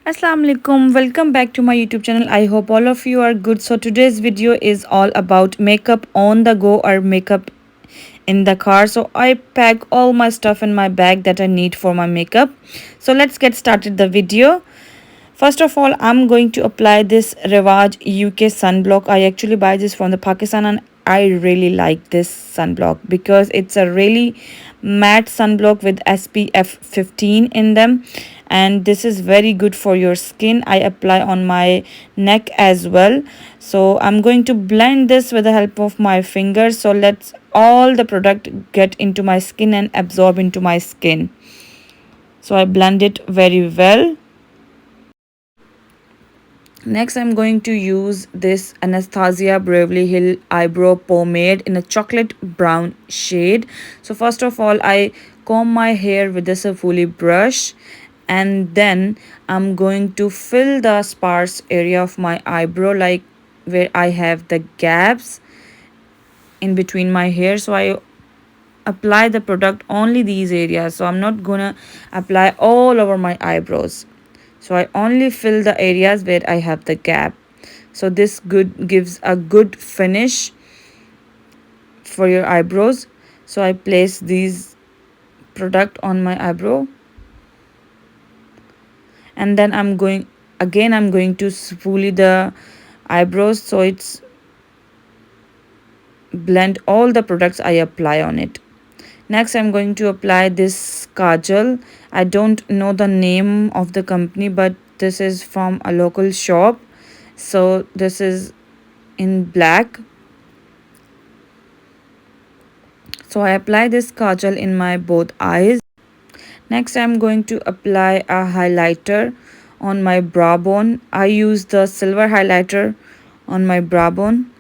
Assalamu alaikum, welcome back to my YouTube channel. I hope all of you are good. So today's video is all about makeup on the go or makeup in the car. So I pack all my stuff in my bag that I need for my makeup. So let's get started the video. First of all, I'm going to apply this Rewaj UK sunblock. I actually buy this from the Pakistan and I really like this sunblock because it's a really matte sunblock with SPF 15 in them, and this is very good for your skin. I apply on my neck as well. So I'm going to blend this with the help of my fingers. So let's all the product get into my skin and absorb into my skin. So I blend it very well. Next, I'm going to use this Anastasia Beverly Hill eyebrow pomade in a chocolate brown shade. So first of all, I comb my hair with this woolly brush, and then I'm going to fill the sparse area of my eyebrow, like where I have the gaps in between my hair. So I apply the product only these areas. So I'm not gonna apply all over my eyebrows. So I only fill the areas where I have the gap. So this good gives a good finish for your eyebrows. So I place these product on my eyebrow, and then I'm going to spoolie the eyebrows, so it's blend all the products I apply on it. Next, I'm going to apply this kajal. I don't know the name of the company, but this is from a local shop. So this is in black. So I apply this kajal in my both eyes. Next, I'm going to apply a highlighter on my brow bone. I use the silver highlighter on my brow bone.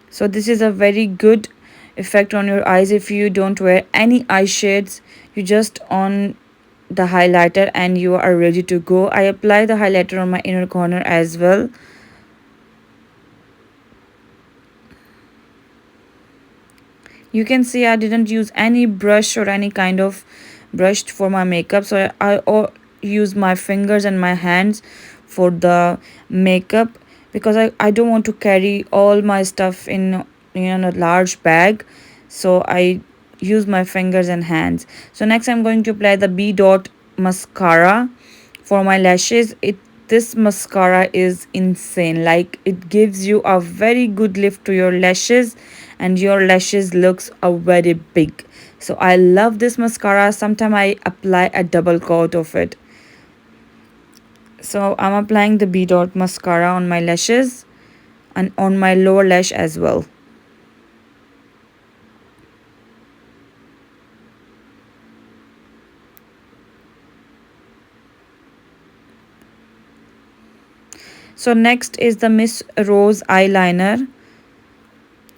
So this is a very good effect on your eyes. If you don't wear any eye shades, you just on the highlighter and you are ready to go. I apply the highlighter on my inner corner as well. You can see I didn't use any brush or any kind of brush for my makeup. So I use my fingers and my hands for the makeup because I don't want to carry all my stuff in a large bag. So I use my fingers and hands. So next I'm going to apply the B dot mascara for my lashes. This mascara is insane. Like, it gives you a very good lift to your lashes and your lashes looks a very big. So I love this mascara. Sometimes I apply a double coat of it. So I'm applying the B dot mascara on my lashes and on my lower lash as well. So next is the Miss Rose eyeliner.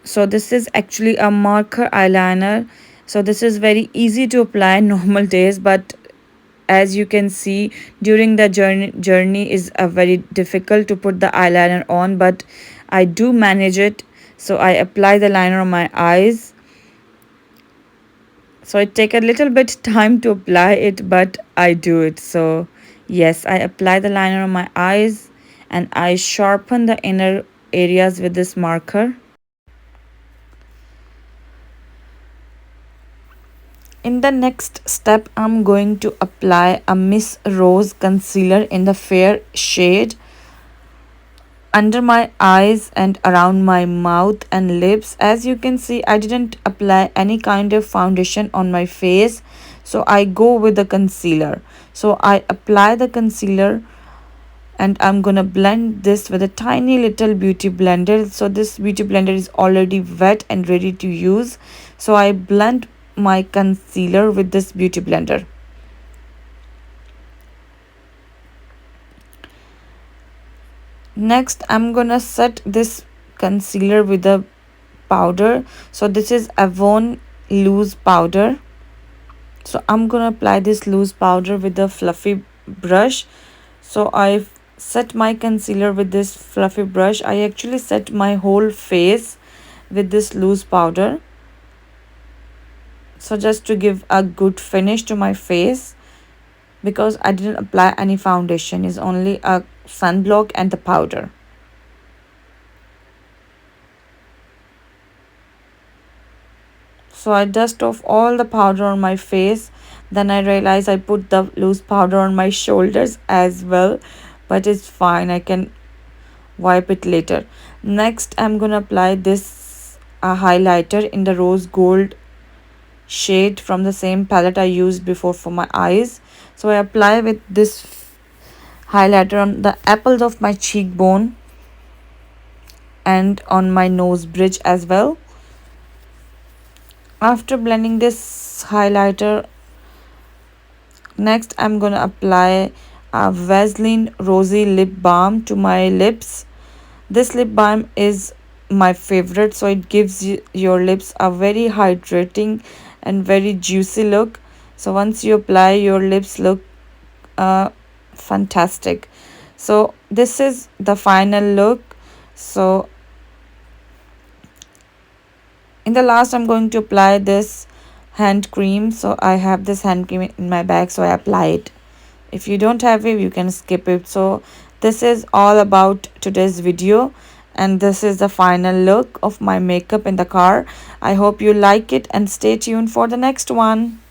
So this is actually a marker eyeliner. So this is very easy to apply normal days, but as you can see, during the journey is a very difficult to put the eyeliner on, but I do manage it. So I apply the liner on my eyes. So it take a little bit time to apply it, but I do it. So yes, I apply the liner on my eyes and I sharpen the inner areas with this marker. In the next step, I'm going to apply a Miss Rose concealer in the fair shade under my eyes and around my mouth and lips. As you can see, I didn't apply any kind of foundation on my face, so I go with the concealer. So I apply the concealer and I'm gonna blend this with a tiny little beauty blender. So this beauty blender is already wet and ready to use. So I blend my concealer with this beauty blender. Next, I'm gonna set this concealer with a powder. So this is Avon loose powder. So I'm gonna apply this loose powder with a fluffy brush. So I set my concealer with this fluffy brush. I actually set my whole face with this loose powder. So just to give a good finish to my face. because I didn't apply any foundation. It's only a sunblock and the powder. So I dust off all the powder on my face. Then I realize I put the loose powder on my shoulders as well, but it's fine. I can wipe it later. Next, I'm gonna apply this highlighter in the rose gold shade from the same palette I used before for my eyes. So I apply with this highlighter on the apples of my cheekbone and on my nose bridge as well. After blending this highlighter, next I'm gonna apply a Vaseline Rosy Lip Balm to my lips. This lip balm is my favorite, so it gives your lips a very hydrating and very juicy look. So once you apply, your lips look fantastic. So this is the final look. So in the last, I'm going to apply this hand cream. So I have this hand cream in my bag, so I apply it. If you don't have it, you can skip it. So this is all about today's video, and this is the final look of my makeup in the car. I hope you like it and stay tuned for the next one.